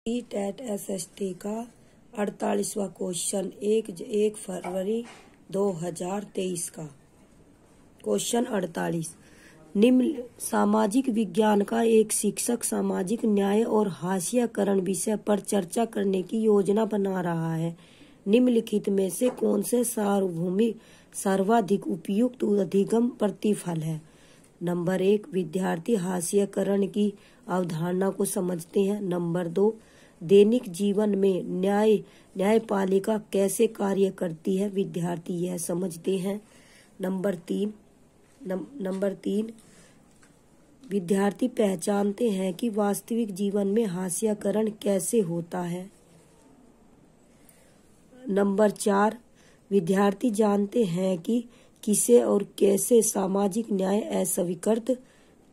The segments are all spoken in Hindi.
टेट SST का 48वां क्वेश्चन 1 फरवरी 2023 का क्वेश्चन 48। निम्न सामाजिक विज्ञान का एक शिक्षक सामाजिक न्याय और हास्यकरण विषय पर चर्चा करने की योजना बना रहा है। निम्नलिखित में से कौन से सार्वभौमिक सर्वाधिक उपयुक्त अधिगम प्रतिफल है? नंबर 1, विद्यार्थी हास्यकरण की अवधारणा को समझते हैं। नंबर 2, दैनिक जीवन में न्यायपालिका कैसे कार्य करती है, विद्यार्थी यह समझते हैं। नंबर 3, विद्यार्थी पहचानते हैं कि वास्तविक जीवन में हास्यकरण कैसे होता है। नंबर 4, विद्यार्थी जानते हैं कि किसे और कैसे सामाजिक न्याय अस्वीकृत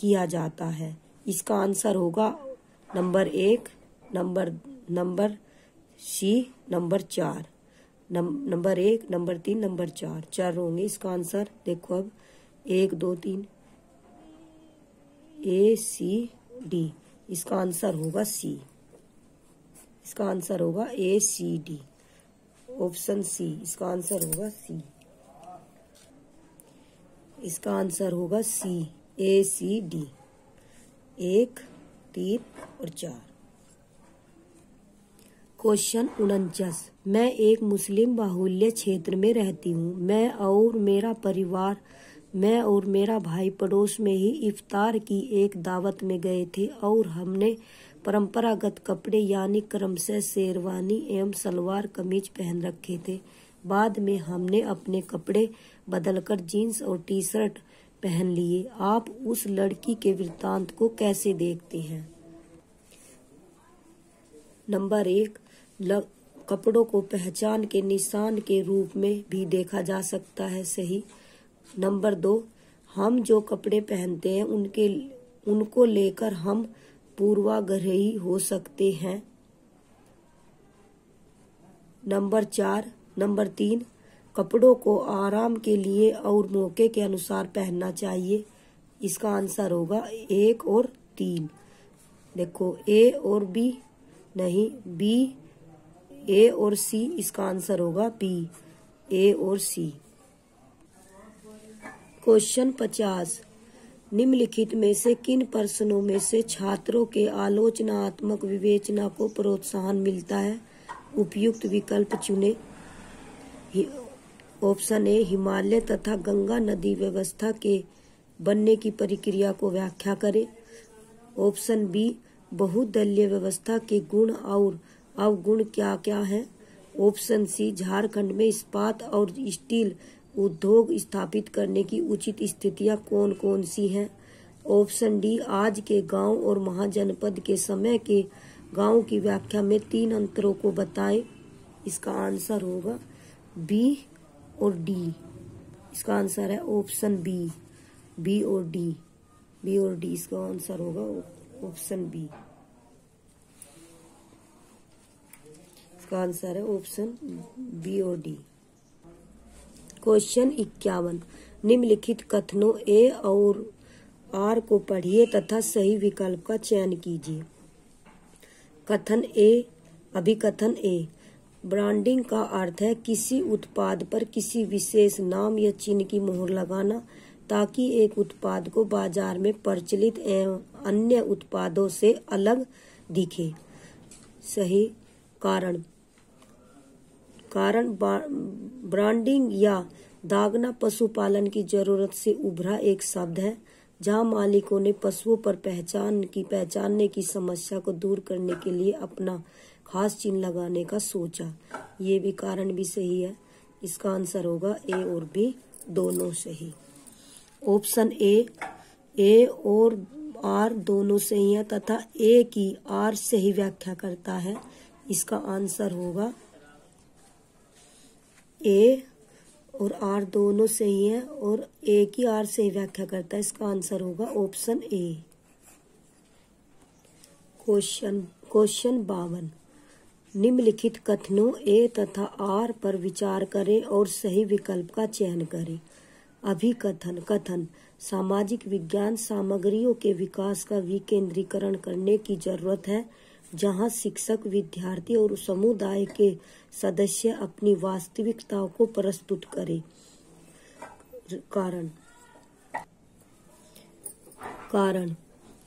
किया जाता है। इसका आंसर होगा number 1, number C, number 4। Number 1, number 3, number 4 चार होंगे इसका आंसर। देखो अब 1, 2, 3 ACD, इसका आंसर होगा सी। इसका आंसर होगा ACD, ऑप्शन सी। इसका आंसर होगा सी। इसका आंसर होगा सी, ACD 1, 3 और 4। क्वेश्चन 49। मैं एक मुस्लिम बाहुल्य क्षेत्र में रहती हूँ। मैं और मेरा भाई पड़ोस में ही इफ्तार की एक दावत में गए थे और हमने परंपरागत कपड़े यानी क्रमशः शेरवानी एवं सलवार कमीज पहन रखे थे। बाद में हमने अपने कपड़े बदलकर जीन्स और टी-शर्ट पहन लिए। आप उस लड़की के वृत्तांत को कैसे देखते हैं? नंबर 1, कपड़ों को पहचान के निशान के रूप में भी देखा जा सकता है, सही। नंबर 2, हम जो कपड़े पहनते हैं उनको लेकर हम पूर्वाग्रही हो सकते हैं। नंबर 3, कपड़ों को आराम के लिए और मौके के अनुसार पहनना चाहिए। इसका आंसर होगा 1 और 3। देखो A और B नहीं, B, A और C। इसका आंसर होगा B, A और C। क्वेश्चन 50। निम्नलिखित में से किन प्रश्नों में से छात्रों के आलोचनात्मक विवेचना को प्रोत्साहन मिलता है? उपयुक्त विकल्प चुने। ऑप्शन ए, हिमालय तथा गंगा नदी व्यवस्था के बनने की प्रक्रिया को व्याख्या करें। ऑप्शन बी, बहुदलीय व्यवस्था के गुण और अवगुण क्या क्या है। ऑप्शन सी, झारखंड में इस्पात और स्टील उद्योग स्थापित करने की उचित स्थितियां कौन कौन सी हैं। ऑप्शन डी, आज के गांव और महाजनपद के समय के गांव की व्याख्या में 3 अंतरों को बताएं। इसका आंसर होगा बी और डी। इसका आंसर है ऑप्शन बी और डी। इसका आंसर होगा ऑप्शन बी। इसका आंसर है ऑप्शन बी और डी। क्वेश्चन 51। निम्नलिखित कथनों ए और आर को पढ़िए तथा सही विकल्प का चयन कीजिए। कथन ए, अभिकथन ए, ब्रांडिंग का अर्थ है किसी उत्पाद पर किसी विशेष नाम या चिन्ह की मोहर लगाना ताकि एक उत्पाद को बाजार में प्रचलित एवं अन्य उत्पादों से अलग दिखे। सही। कारण ब्रांडिंग या दागना पशुपालन की जरूरत से उभरा एक शब्द है जहां मालिकों ने पशुओं पर पहचानने की समस्या को दूर करने के लिए अपना खास चिन्ह लगाने का सोचा। ये भी कारण भी सही है। इसका आंसर होगा ए और बी दोनों सही। ऑप्शन ए और आर दोनों सही है तथा ए की आर सही व्याख्या करता है। इसका आंसर होगा ए और आर दोनों सही है और ए की आर सही व्याख्या करता है। इसका आंसर होगा ऑप्शन ए। क्वेश्चन 52। निम्नलिखित कथनों ए तथा आर पर विचार करें और सही विकल्प का चयन करें। कथन सामाजिक विज्ञान सामग्रियों के विकास का विकेंद्रीकरण करने की जरूरत है। जहां शिक्षक, विद्यार्थी और समुदाय के सदस्य अपनी वास्तविकताओं को प्रस्तुत करें। कारण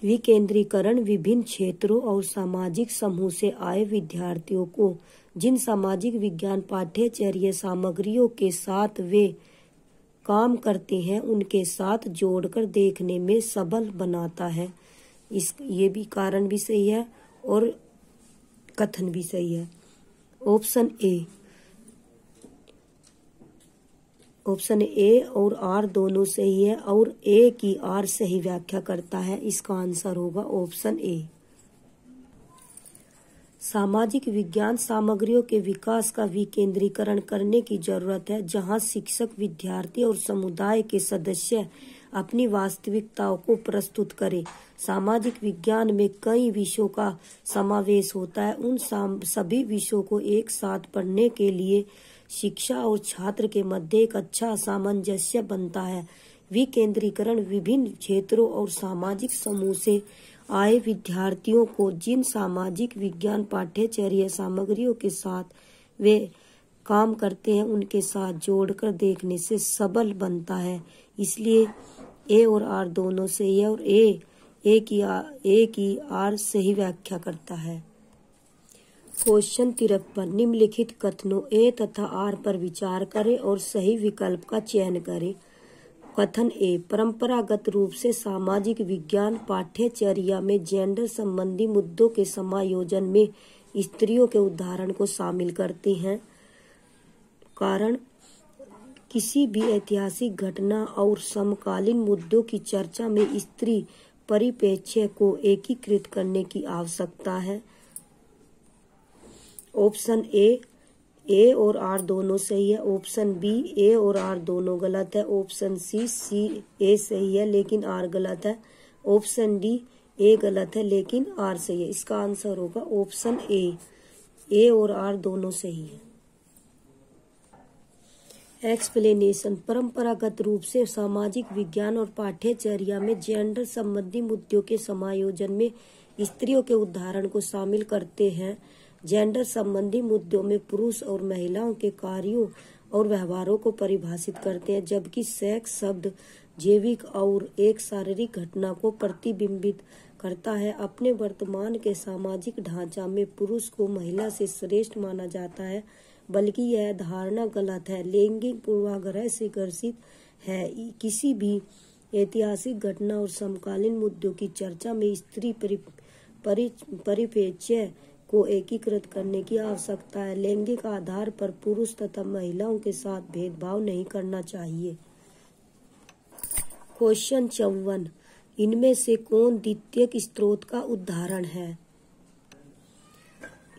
विकेंद्रीकरण विभिन्न क्षेत्रों और सामाजिक समूह से आए विद्यार्थियों को जिन सामाजिक विज्ञान पाठ्यचर्या सामग्रियों के साथ वे काम करते हैं उनके साथ जोड़कर देखने में सबल बनाता है। ये भी कारण भी सही है और कथन भी सही है। ऑप्शन ए और आर दोनों सही है और ए की आर सही व्याख्या करता है। इसका आंसर होगा ऑप्शन ए। सामाजिक विज्ञान सामग्रियों के विकास का विकेंद्रीकरण करने की जरूरत है, जहां शिक्षक, विद्यार्थी और समुदाय के सदस्य अपनी वास्तविकताओं को प्रस्तुत करें। सामाजिक विज्ञान में कई विषयों का समावेश होता है। उन सभी विषयों को एक साथ पढ़ने के लिए शिक्षा और छात्र के मध्य एक अच्छा सामंजस्य बनता है। विकेंद्रीकरण विभिन्न क्षेत्रों और सामाजिक समूह से आए विद्यार्थियों को जिन सामाजिक विज्ञान पाठ्यचर्या सामग्रियों के साथ वे काम करते हैं उनके साथ जोड़कर देखने से सबल बनता है। इसलिए ए और आर दोनों सही है और ए की आर सही व्याख्या करता है। क्वेश्चन 53 निम्नलिखित कथनों ए तथा आर पर विचार करें और सही विकल्प का चयन करें। कथन ए, परंपरागत रूप से सामाजिक विज्ञान पाठ्यचर्या में जेंडर संबंधी मुद्दों के समायोजन में स्त्रियों के उदाहरण को शामिल करते हैं। कारण किसी भी ऐतिहासिक घटना और समकालीन मुद्दों की चर्चा में स्त्री परिप्रेक्ष्य को एकीकृत करने की आवश्यकता है। ऑप्शन ए और आर दोनों सही है। ऑप्शन बी, ए और आर दोनों गलत है। ऑप्शन सी ए सही है लेकिन आर गलत है। ऑप्शन डी, ए गलत है लेकिन आर सही है। इसका आंसर होगा ऑप्शन ए और आर दोनों सही है। एक्सप्लेनेशन, परंपरागत रूप से सामाजिक विज्ञान और पाठ्यचर्या में जेंडर संबंधी मुद्दों के समायोजन में स्त्रियों के उदाहरण को शामिल करते हैं। जेंडर संबंधी मुद्दों में पुरुष और महिलाओं के कार्यों और व्यवहारों को परिभाषित करते हैं, जबकि सेक्स शब्द जैविक और एक शारीरिक घटना को प्रतिबिंबित करता है। अपने वर्तमान के सामाजिक ढांचा में पुरुष को महिला से श्रेष्ठ माना जाता है, बल्कि यह धारणा गलत है, लैंगिक पूर्वाग्रह से ग्रसित है। किसी भी ऐतिहासिक घटना और समकालीन मुद्दों की चर्चा में स्त्री परिप्रेक्ष्य को एकीकृत करने की आवश्यकता है। लैंगिक आधार पर पुरुष तथा महिलाओं के साथ भेदभाव नहीं करना चाहिए। क्वेश्चन 54, इनमें से कौन द्वितीयक स्रोत का उदाहरण है?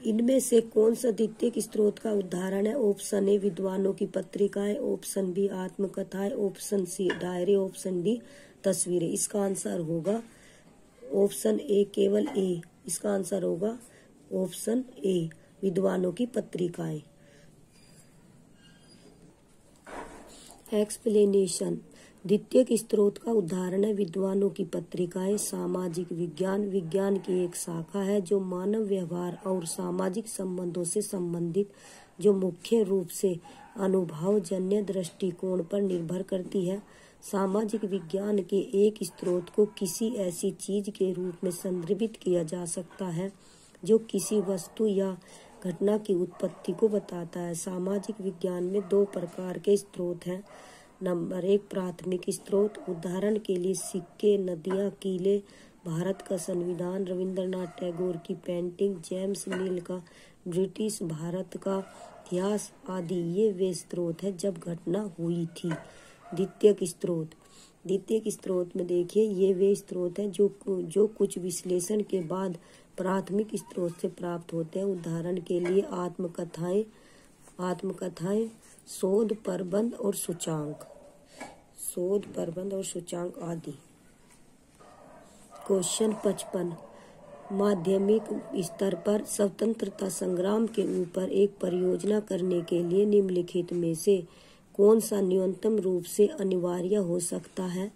इनमें से कौन सा द्वितीयक स्रोत का उदाहरण है? ऑप्शन ए, विद्वानों की पत्रिकाएं। ऑप्शन बी, आत्मकथाएं। Option C, diary. Option D, तस्वीरें। इसका आंसर होगा ऑप्शन ए, केवल ए। इसका आंसर होगा ऑप्शन ए, विद्वानों की पत्रिकाएं। एक्सप्लेनेशन, द्वितीयक स्रोत का उदाहरण है विद्वानों की पत्रिकाएं। सामाजिक विज्ञान की एक शाखा है जो मानव व्यवहार और सामाजिक संबंधों से संबंधित, जो मुख्य रूप से अनुभवजन्य दृष्टिकोण पर निर्भर करती है। सामाजिक विज्ञान के एक स्रोत को किसी ऐसी चीज के रूप में संदर्भित किया जा सकता है जो किसी वस्तु या घटना की उत्पत्ति को बताता है। सामाजिक विज्ञान में दो प्रकार के स्रोत हैं। नंबर 1, प्राथमिक स्रोत, उदाहरण के लिए सिक्के, नदियाँ, किले, भारत का संविधान, रविंद्रनाथ टैगोर की पेंटिंग, जेम्स मिल का ब्रिटिश भारत का इतिहास आदि। ये वे स्रोत हैं जब घटना हुई थी। द्वितीयक स्रोत में देखिए, ये वे स्रोत हैं जो कुछ विश्लेषण के बाद प्राथमिक स्रोत से प्राप्त होते हैं। उदाहरण के लिए आत्मकथाएं, शोध प्रबंध और सूचकांक आदि। क्वेश्चन 55, माध्यमिक स्तर पर स्वतंत्रता संग्राम के ऊपर एक परियोजना करने के लिए निम्नलिखित में से कौन सा न्यूनतम रूप से अनिवार्य हो सकता है?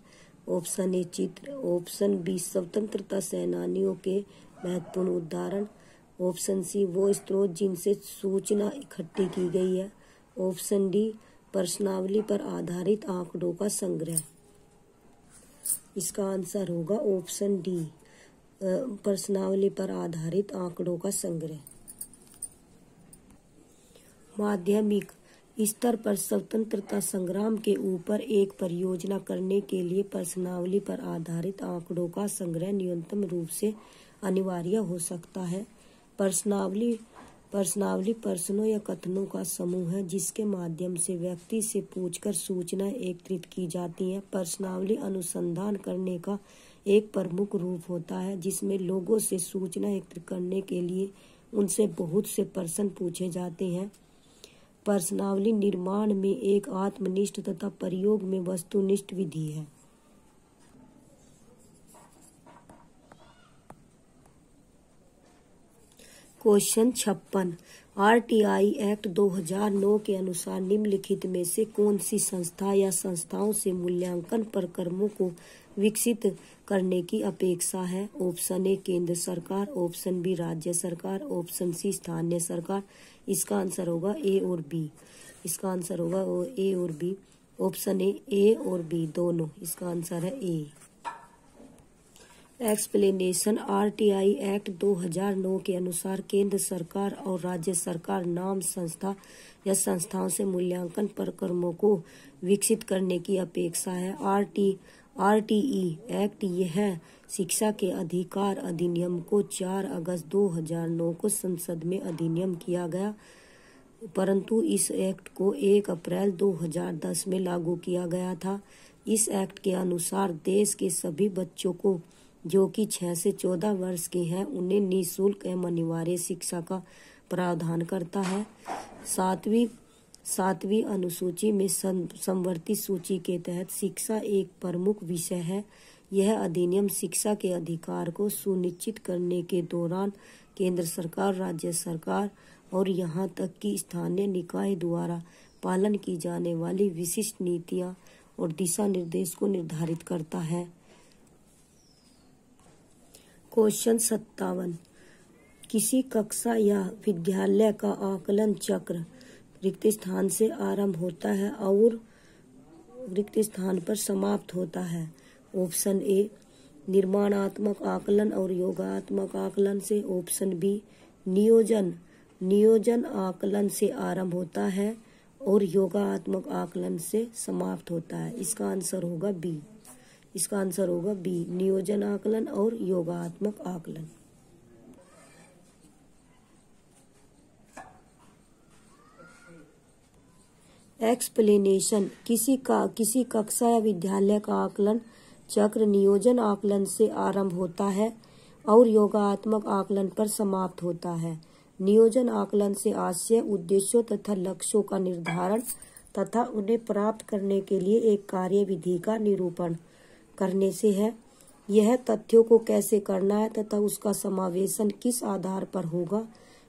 ऑप्शन ए, चित्र। ऑप्शन बी, स्वतंत्रता सेनानियों के महत्वपूर्ण उदाहरण। ऑप्शन सी वो स्रोत जिनसे सूचना इकट्ठी की गई है। ऑप्शन डी प्रश्नावली पर आधारित आंकड़ों का संग्रह। इसका आंसर होगा ऑप्शन डी प्रश्नावली पर आधारित आंकड़ों का संग्रह। माध्यमिक स्तर पर स्वतंत्रता संग्राम के ऊपर एक परियोजना करने के लिए प्रश्नावली पर आधारित आंकड़ों का संग्रह न्यूनतम रूप से अनिवार्य हो सकता है। प्रश्नावली प्रश्नों या कथनों का समूह है जिसके माध्यम से व्यक्ति से पूछकर सूचनाएं एकत्रित की जाती हैं। प्रश्नावली अनुसंधान करने का एक प्रमुख रूप होता है जिसमें लोगों से सूचना एकत्रित करने के लिए उनसे बहुत से प्रश्न पूछे जाते हैं। प्रश्नावली निर्माण में एक आत्मनिष्ठ तथा प्रयोग में वस्तुनिष्ठ विधि है। क्वेश्चन 56 आरटीआई एक्ट 2009 के अनुसार निम्नलिखित में से कौन सी संस्था या संस्थाओं से मूल्यांकन प्रक्रमों को विकसित करने की अपेक्षा है। ऑप्शन ए केंद्र सरकार, ऑप्शन बी राज्य सरकार, ऑप्शन सी स्थानीय सरकार। इसका आंसर होगा ए और बी। इसका आंसर होगा ए और बी। ऑप्शन ए और बी दोनों। इसका आंसर है ए। एक्सप्लेनेशन आरटीआई एक्ट 2009 के अनुसार केंद्र सरकार और राज्य सरकार नाम संस्था या संस्थाओं से मूल्यांकन प्रक्रमों को विकसित करने की अपेक्षा है। आरटीई एक्ट यह शिक्षा के अधिकार अधिनियम को 4 अगस्त 2009 को संसद में अधिनियम किया गया, परंतु इस एक्ट को 1 अप्रैल 2010 में लागू किया गया था। इस एक्ट के अनुसार देश के सभी बच्चों को जो कि 6 से 14 वर्ष के हैं उन्हें निःशुल्क एवं अनिवार्य शिक्षा का प्रावधान करता है। सातवीं अनुसूची में समवर्ती सूची के तहत शिक्षा एक प्रमुख विषय है। यह अधिनियम शिक्षा के अधिकार को सुनिश्चित करने के दौरान केंद्र सरकार, राज्य सरकार और यहाँ तक कि स्थानीय निकाय द्वारा पालन की जाने वाली विशिष्ट नीतियाँ और दिशा निर्देश को निर्धारित करता है। क्वेश्चन 57 किसी कक्षा या विद्यालय का आकलन चक्र रिक्त स्थान से आरंभ होता है और रिक्त स्थान पर समाप्त होता है। ऑप्शन ए निर्माणात्मक आकलन और योगात्मक आकलन से। ऑप्शन बी नियोजन आकलन से आरंभ होता है और योगात्मक आकलन से समाप्त होता है। इसका आंसर होगा बी। इसका आंसर होगा बी नियोजन आकलन और योगात्मक आकलन। एक्सप्लेनेशन किसी कक्षा या विद्यालय का आकलन चक्र नियोजन आकलन से आरंभ होता है और योगात्मक आकलन पर समाप्त होता है। नियोजन आकलन से आशय, उद्देश्यों तथा लक्ष्यों का निर्धारण तथा उन्हें प्राप्त करने के लिए एक कार्यविधि का निरूपण करने से है। यह तथ्यों को कैसे करना है तथा उसका समावेशन किस आधार पर होगा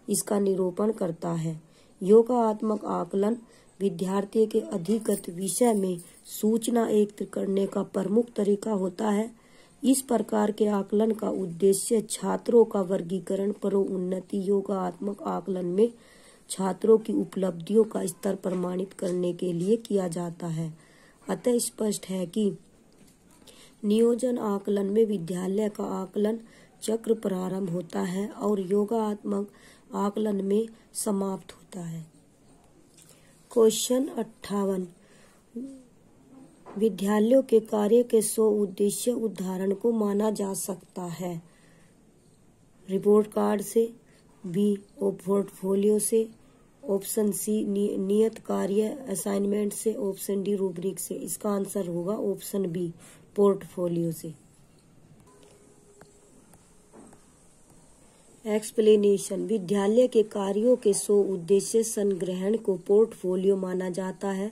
इसका निरूपण करता है। योगात्मक आकलन विद्यार्थी के अधिगत विषय में सूचना एकत्रित करने का प्रमुख तरीका होता है। इस प्रकार के आकलन का उद्देश्य छात्रों का वर्गीकरण, परोन्नति। योगात्मक आकलन में छात्रों की उपलब्धियों का स्तर प्रमाणित करने के लिए किया जाता है। अतः स्पष्ट है कि नियोजन आकलन में विद्यालय का आकलन चक्र प्रारंभ होता है और योगात्मक आकलन में समाप्त होता है। क्वेश्चन 58 विद्यालयों के कार्य के 100 उद्देश्य उदाहरण को माना जा सकता है। रिपोर्ट कार्ड से, बी पोर्टफोलियो से, ऑप्शन सी नियत कार्य असाइनमेंट से, ऑप्शन डी रूब्रिक से। इसका आंसर होगा ऑप्शन बी पोर्टफोलियो से। एक्सप्लेनेशन विद्यालय के कार्यों के 100 उद्देश्य संग्रहण को पोर्टफोलियो माना जाता है।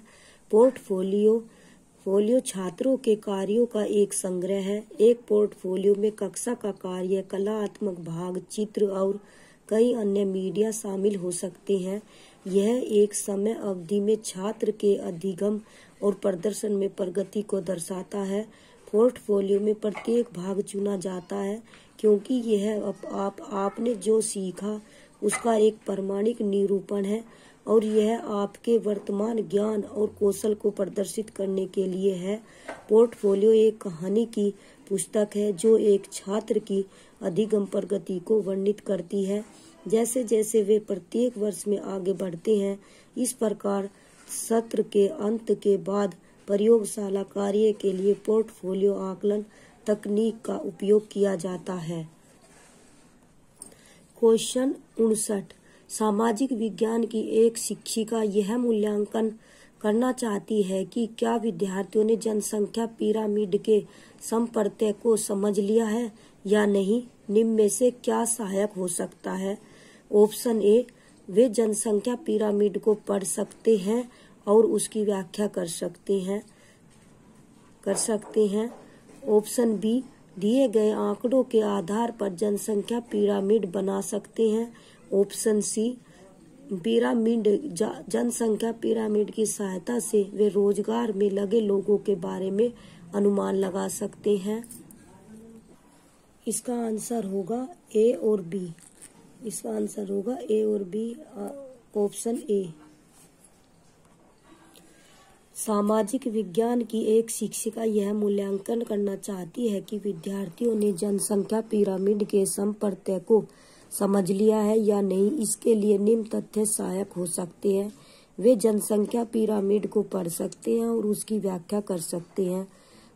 पोर्टफोलियो छात्रों के कार्यों का एक संग्रह है। एक पोर्टफोलियो में कक्षा का कार्य, कलात्मक भाग, चित्र और कई अन्य मीडिया शामिल हो सकते हैं। यह एक समय अवधि में छात्र के अधिगम और प्रदर्शन में प्रगति को दर्शाता है। पोर्टफोलियो में प्रत्येक भाग चुना जाता है क्योंकि यह आपने जो सीखा उसका एक प्रामाणिक निरूपण है और यह आपके वर्तमान ज्ञान और कौशल को प्रदर्शित करने के लिए है। पोर्टफोलियो एक कहानी की पुस्तक है जो एक छात्र की अधिगम प्रगति को वर्णित करती है। जैसे जैसे वे प्रत्येक वर्ष में आगे बढ़ते हैं, इस प्रकार सत्र के अंत के बाद प्रयोगशाला कार्य के लिए पोर्टफोलियो आकलन तकनीक का उपयोग किया जाता है। क्वेश्चन 59। सामाजिक विज्ञान की एक शिक्षिका यह मूल्यांकन करना चाहती है कि क्या विद्यार्थियों ने जनसंख्या पिरामिड के संप्रत्यय को समझ लिया है या नहीं। निम्न में से क्या सहायक हो सकता है। ऑप्शन ए, वे जनसंख्या पिरामिड को पढ़ सकते हैं और उसकी व्याख्या कर सकते हैं। ऑप्शन बी, दिए गए आंकड़ों के आधार पर जनसंख्या पिरामिड बना सकते हैं। ऑप्शन सी, जनसंख्या पिरामिड की सहायता से वे रोजगार में लगे लोगों के बारे में अनुमान लगा सकते हैं। इसका आंसर होगा ए और बी। इसका आंसर होगा ए और बी, ऑप्शन ए। सामाजिक विज्ञान की एक शिक्षिका यह मूल्यांकन करना चाहती है कि विद्यार्थियों ने जनसंख्या पिरामिड के संप्रत्यय को समझ लिया है या नहीं। इसके लिए निम्न तथ्य सहायक हो सकते हैं। वे जनसंख्या पिरामिड को पढ़ सकते हैं और उसकी व्याख्या कर सकते हैं।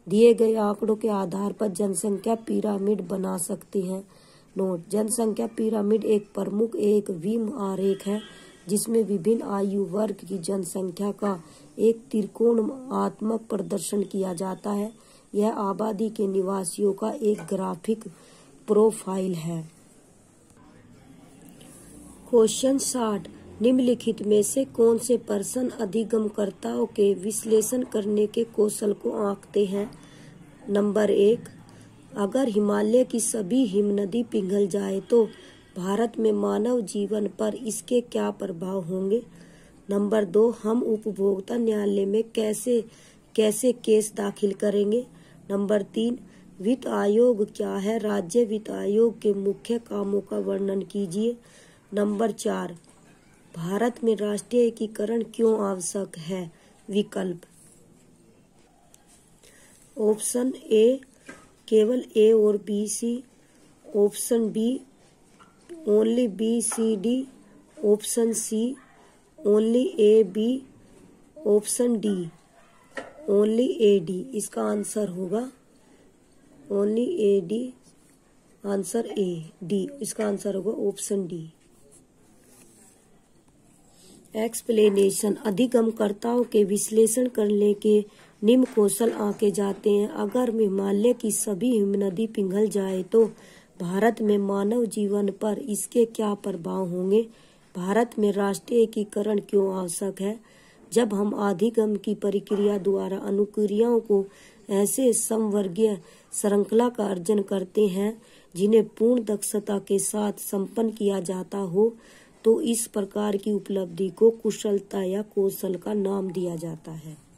दिए गए आंकड़ों के आधार पर जनसंख्या पिरामिड बना सकते हैं। नोट: जनसंख्या पिरामिड एक प्रमुख एक विम आरेख है जिसमें विभिन्न आयु वर्ग की जनसंख्या का एक त्रिकोणात्मक प्रदर्शन किया जाता है। यह आबादी के निवासियों का एक ग्राफिक प्रोफाइल है। क्वेश्चन 60। निम्नलिखित में से कौन से प्रश्न अधिगमकर्ताओं के विश्लेषण करने के कौशल को आंकते हैं। नंबर 1, अगर हिमालय की सभी हिमनदी पिघल जाए तो भारत में मानव जीवन पर इसके क्या प्रभाव होंगे। नंबर 2, हम उपभोक्ता न्यायालय में कैसे केस दाखिल करेंगे। नंबर 3, वित्त आयोग क्या है, राज्य वित्त आयोग के मुख्य कामों का वर्णन कीजिए। नंबर 4, भारत में राष्ट्रीय एकीकरण क्यों आवश्यक है। विकल्प: ऑप्शन ए केवल ए और B C, option B only B C D, option C only A B, option D only A D. इसका आंसर होगा only A D, answer A D. इसका आंसर होगा ऑप्शन डी। एक्सप्लेनेशन: अधिगमकर्ताओं के विश्लेषण करने के निम्न कौशल आंके जाते हैं। अगर हिमालय की सभी हिमनदी पिघल जाए तो भारत में मानव जीवन पर इसके क्या प्रभाव होंगे। भारत में राष्ट्रीय एकीकरण क्यों आवश्यक है। जब हम अधिगम की प्रक्रिया द्वारा अनुक्रियाओं को ऐसे समवर्गीय श्रृंखला का अर्जन करते हैं जिन्हें पूर्ण दक्षता के साथ संपन्न किया जाता हो तो इस प्रकार की उपलब्धि को कुशलता या कौशल का नाम दिया जाता है।